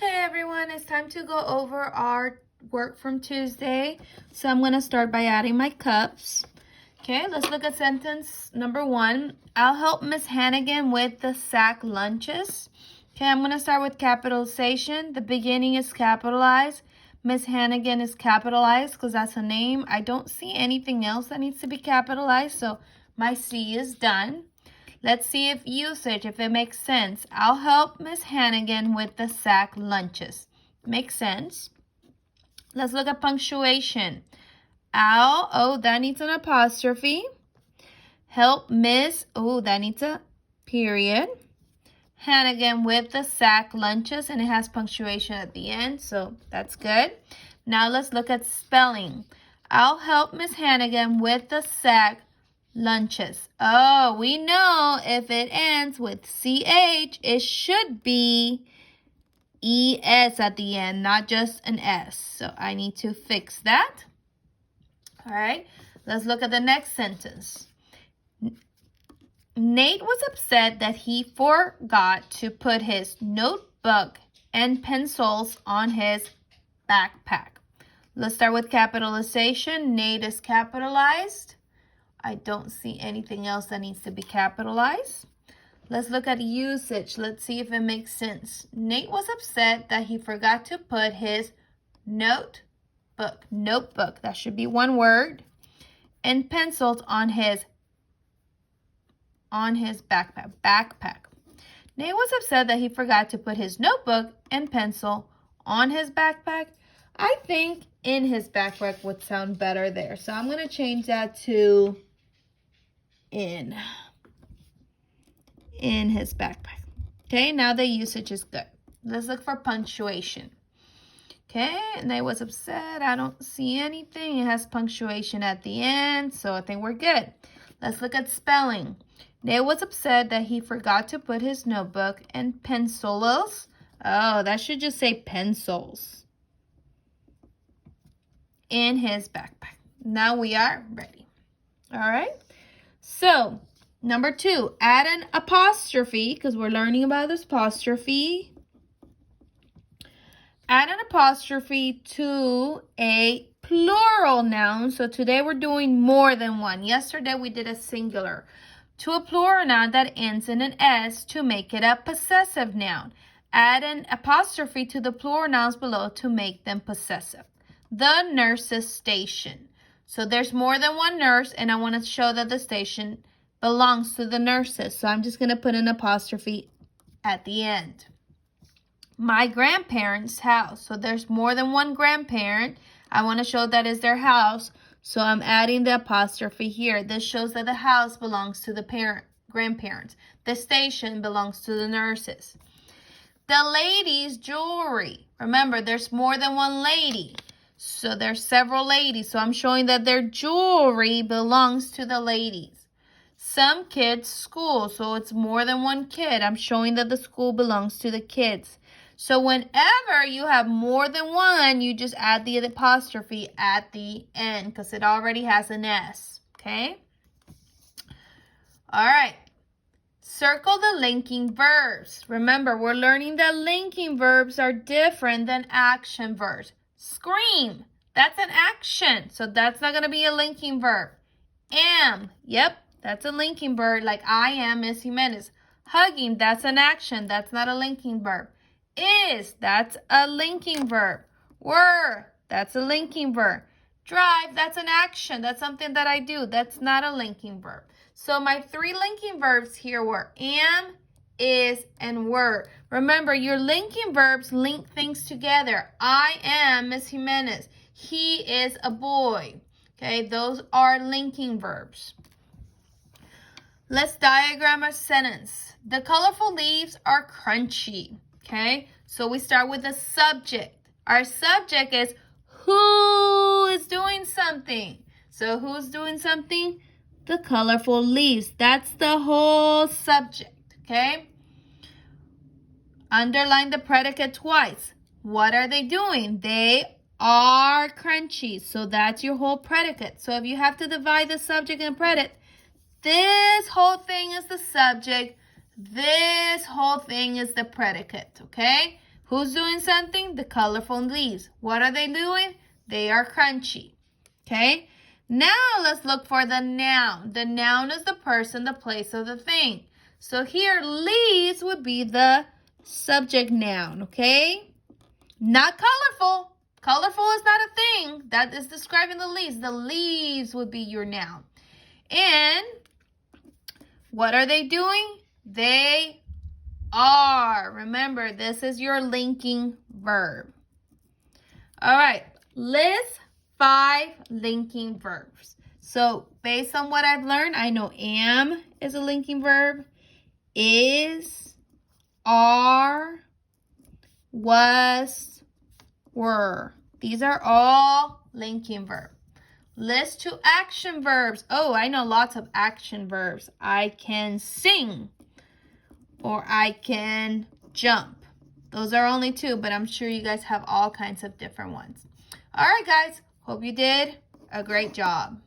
Okay, everyone, it's time to go over our work from Tuesday. So I'm going to start by adding my cups. Okay, let's look at sentence number 1. I'll help Miss Hannigan with the sack lunches. Okay, I'm going to start with capitalization. The beginning is capitalized. Miss Hannigan is capitalized because that's a name. I don't see anything else that needs to be capitalized, so my C is done. Let's see if usage, if it makes sense. I'll help Miss Hannigan with the sack lunches. Makes sense. Let's look at punctuation. That needs an apostrophe. Help Miss, that needs a period. Hannigan with the sack lunches, and it has punctuation at the end, so that's good. Now let's look at spelling. I'll help Miss Hannigan with the sack lunches. Oh, we know if it ends with CH, it should be ES at the end, not just an S. So I need to fix that. All right, let's look at the next sentence. Nate was upset that he forgot to put his notebook and pencils on his backpack. Let's start with capitalization. Nate is capitalized. I don't see anything else that needs to be capitalized. Let's look at usage. Let's see if it makes sense. Nate was upset that he forgot to put his notebook, that should be one word, and pencils on his backpack. Nate was upset that he forgot to put his notebook and pencil on his backpack. I think in his backpack would sound better there. So I'm going to change that to in his backpack. Okay, now the usage is good. Let's look for punctuation. Okay, Nate was upset. I don't see anything. It has punctuation at the end, so I think we're good. Let's look at spelling. Nate was upset that he forgot to put his notebook and pencils. Oh, that should just say pencils. In his backpack. Now we are ready. All right. So, number 2, add an apostrophe because we're learning about this apostrophe. Add an apostrophe to a plural noun. So today we're doing more than one. Yesterday we did a singular. To a plural noun that ends in an S to make it a possessive noun. Add an apostrophe to the plural nouns below to make them possessive. The nurse's station. So there's more than one nurse, and I want to show that the station belongs to the nurses. So I'm just going to put an apostrophe at the end. My grandparents' house. So there's more than one grandparent. I want to show that is their house. So I'm adding the apostrophe here. This shows that the house belongs to the grandparents. The station belongs to the nurses. The lady's jewelry. Remember, there's more than one lady. So there's several ladies. So I'm showing that their jewelry belongs to the ladies. Some kids' school. So it's more than one kid. I'm showing that the school belongs to the kids. So whenever you have more than one, you just add the apostrophe at the end because it already has an S. Okay? All right. Circle the linking verbs. Remember, we're learning that linking verbs are different than action verbs. Scream, that's an action, so that's not going to be a linking verb. Am, yep, that's a linking verb, like I am Miss Jimenez. Hugging, that's an action, that's not a linking verb. Is, that's a linking verb. Were, that's a linking verb. Drive, that's an action, that's something that I do, that's not a linking verb. So my 3 linking verbs here were am, is, and were. Remember, your linking verbs link things together. I am Miss Jimenez. He is a boy. Okay, those are linking verbs. Let's diagram a sentence. The colorful leaves are crunchy. Okay, so we start with the subject. Our subject is who is doing something. So who's doing something? The colorful leaves. That's the whole subject. Okay? Underline the predicate twice. What are they doing? They are crunchy. So that's your whole predicate. So if you have to divide the subject and predicate, this whole thing is the subject. This whole thing is the predicate. Okay? Who's doing something? The colorful leaves. What are they doing? They are crunchy. Okay? Now let's look for the noun. The noun is the person, the place, or the thing. So here, leaves would be the subject noun, okay? Not colorful. Colorful is not a thing. That is describing the leaves. The leaves would be your noun. And what are they doing? They are. Remember, this is your linking verb. All right, list 5 linking verbs. So based on what I've learned, I know am is a linking verb, is, are, was, were. These are all linking verbs. List 2 action verbs. Oh, I know lots of action verbs. I can sing or I can jump. Those are only 2, but I'm sure you guys have all kinds of different ones. All right, guys. Hope you did a great job.